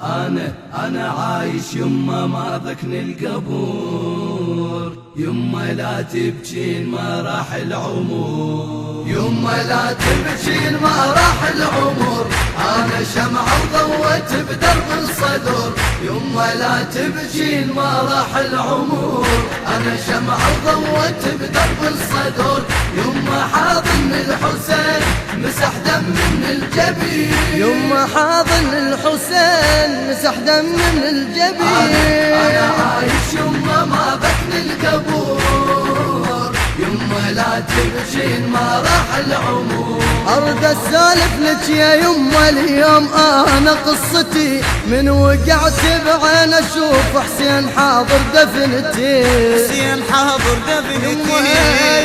أنا عايش يما ما ذكني القبور، يما لا تبكين ما راح العمر، يما لا تبكين ما راح العمر، أنا شمعة وضوت بدرب الصدر، يما لا تبكين ما راح العمر، أنا شمعة وضوت بدرب الصدر، يما حاضن الحسين مسح دم من الجبين، يما حاضن الحسين مسح دم من الجبين. أنا عايش يما ما بكني القبور، يما لا تبكين ما راح العمر. أرد أسالف لك يا يما اليوم أنا قصتي، من وقعت بعين أشوف حسين حاضر دفنتي، حسين حاضر دفنتي.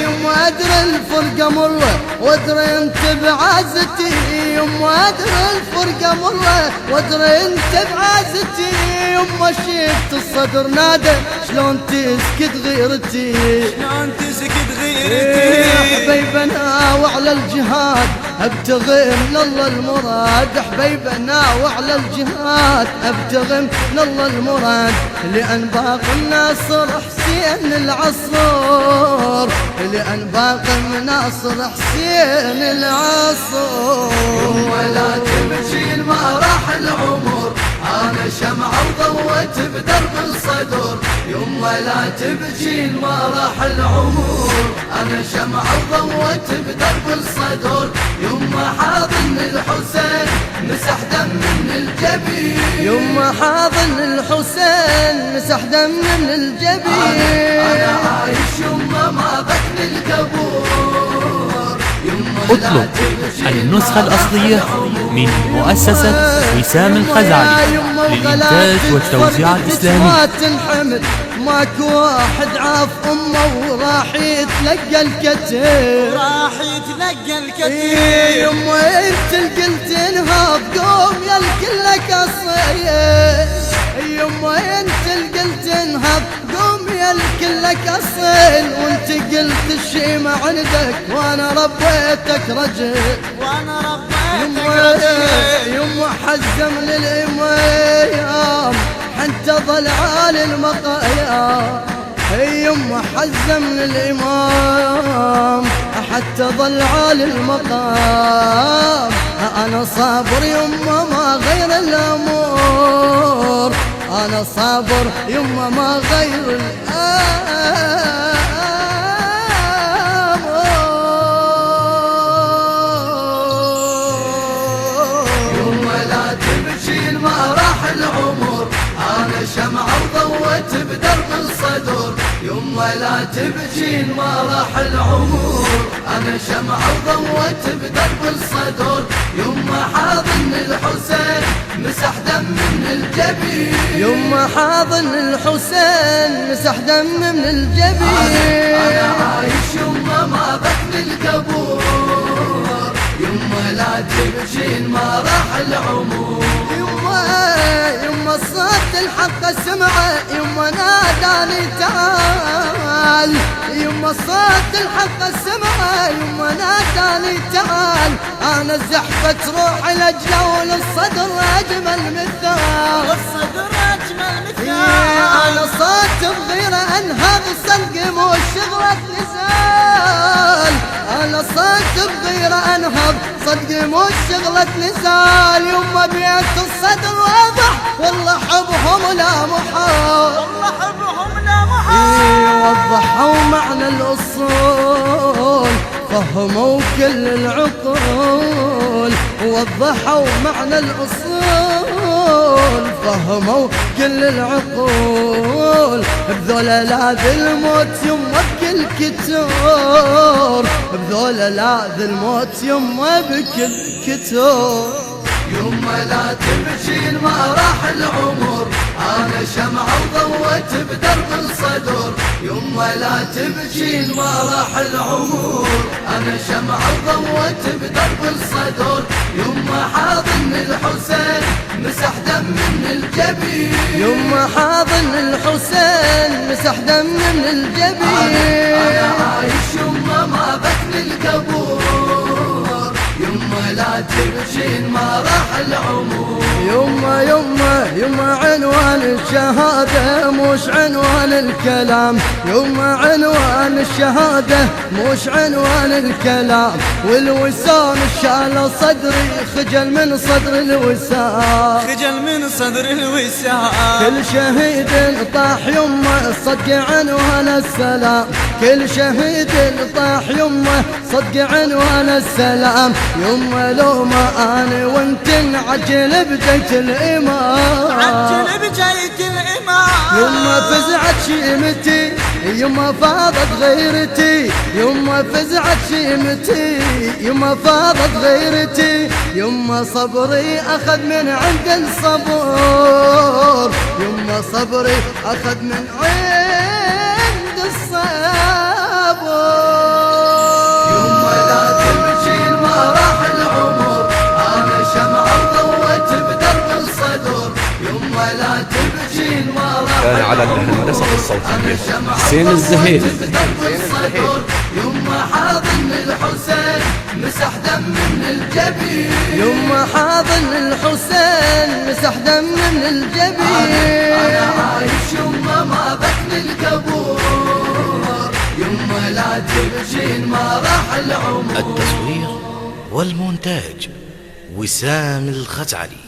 يما أدري الفرقة مرة وأدري أنت بعزتي، يما أدري الفرقة مرة وأدري أنت بعزتي، يما شفت الصدر نادى شلون تسكت غيرتي، شلون تسكت غيرتي. حبيبنا وعلى الجهاد ابتغي من الله المراد، حبيبنا وعلى الجهاد ابتغي من الله المراد، لأن باقي الناصر حسين العصر، لأن باقي الناصر حسين العصر. يما لا تبكين ما راح العمر، أنا شمعة وضوت بدرب الصدر، يما لا تبكين ما راح العمر، أنا شمعة وضوت بدرب الصدر، يما حاضن الحسين مسح دم من الجبين، يما حاضن الحسين مسح دم من الجبين. أنا عايش يما ما بكني القبور، يما لا اطلب تبكين النسخة ما راح الأصلية العمر. من مؤسسة وسام الخزعلي للإنتاج والتوزيع الإسلامي. ما تنحمل ماكو واحد عاف أمه وراح يتلقى الكتير، راح يتلقى الكثير. يما انت قلت انهض قوم يا الكلك اصيل، يما انت قلت انهض قوم يا الكلك اصيل، وانت قلت الشي ما عندك وانا ربيتك رجل، وانا ربيتك رجل. يما حزم للإمام حتى ظل عالي المقايا، يما حزم للإمام حتى ظل عالي المقام، أنا صابر يما ما غير الأمور، أنا صابر يما ما غير الأمور. يما لا تبكين ما راح العمر، أنا شمعة وضوت بدرب الصدر، يما لا تبكين ما راح العمر، أنا شمعة وضوت بدرب الصدر، يما حاضن الحسين مسح دم من الجبين، يما حاضن الحسين مسح دم من الجبين. أنا عايش يما ما بكني القبور، يما لا تبكين ما راح العمر. يما صوت الحق سمعه يما ناداني تعال، يما صوت الحق سمعه يما ناداني تعال، انا زحفت روحي لاجله وللصدر اجمل مثال، والصدر اجمل مثال. انا صوت بغيره انهض صدق مو شغلة نزال، انا صوت بغيره انهض صدق مو شغلة نزال، يما بيت الصدر واضح والله حبهم لا محال، والله حبهم لا محال. وضحوا معنى الأصول فهموا كل العقول، وضحوا معنى الأصول فهموا كل العقول، بذولا لاذ الموت يما بكل كتور، بذولا لاذ الموت يما بكل كتور. يما لا تبكين ما راح العمر، أنا شمعة وضوت بدرب الصدر، يما لا تبكين ما راح العمر، أنا شمعة وضوت بدرب الصدر، يما حاضن الحسين مسح دم من الجبين، يما حاضن الحسين مسح دم من الجبين. أنا عايش يما ما بكني القبور، يما لا تبكين ما راح العمر. يما يما عنوان الشهادة مش عنوان الكلام، يما عنوان الشهادة مش عنوان الكلام. والوسام شال صدري خجل من صدر الوسام، خجل من صدر الوسام. كل شهيد طاح يمه صدق عنوان السلام، كل شهيد طاح يمه صدق عنوان السلام. يمه لو ما انا وانت نعجل بجيت الامام، عجل بجيت الامام. يما فزعت شيمتي يما فاضت غيرتي، يما فزعت شيمتي يما فاضت غيرتي. يما صبري اخذ من عند الصبور، يما صبري اخذ من عند الصبور. يما لا تبكين ما راح العمر، انا شمعة ضوت بدرب الصدور. يما لا تبكين ما راح كان على الهندسة الصوتية حسين الزهيري. يما حاضن الحسين مسح دم من الجبين، يما حاضن الحسين مسح دم من الجبين. انا عايش يما ما بكني القبور. يما لا تبكين ما راح العمر. التصوير والمونتاج وسام الخزعلي.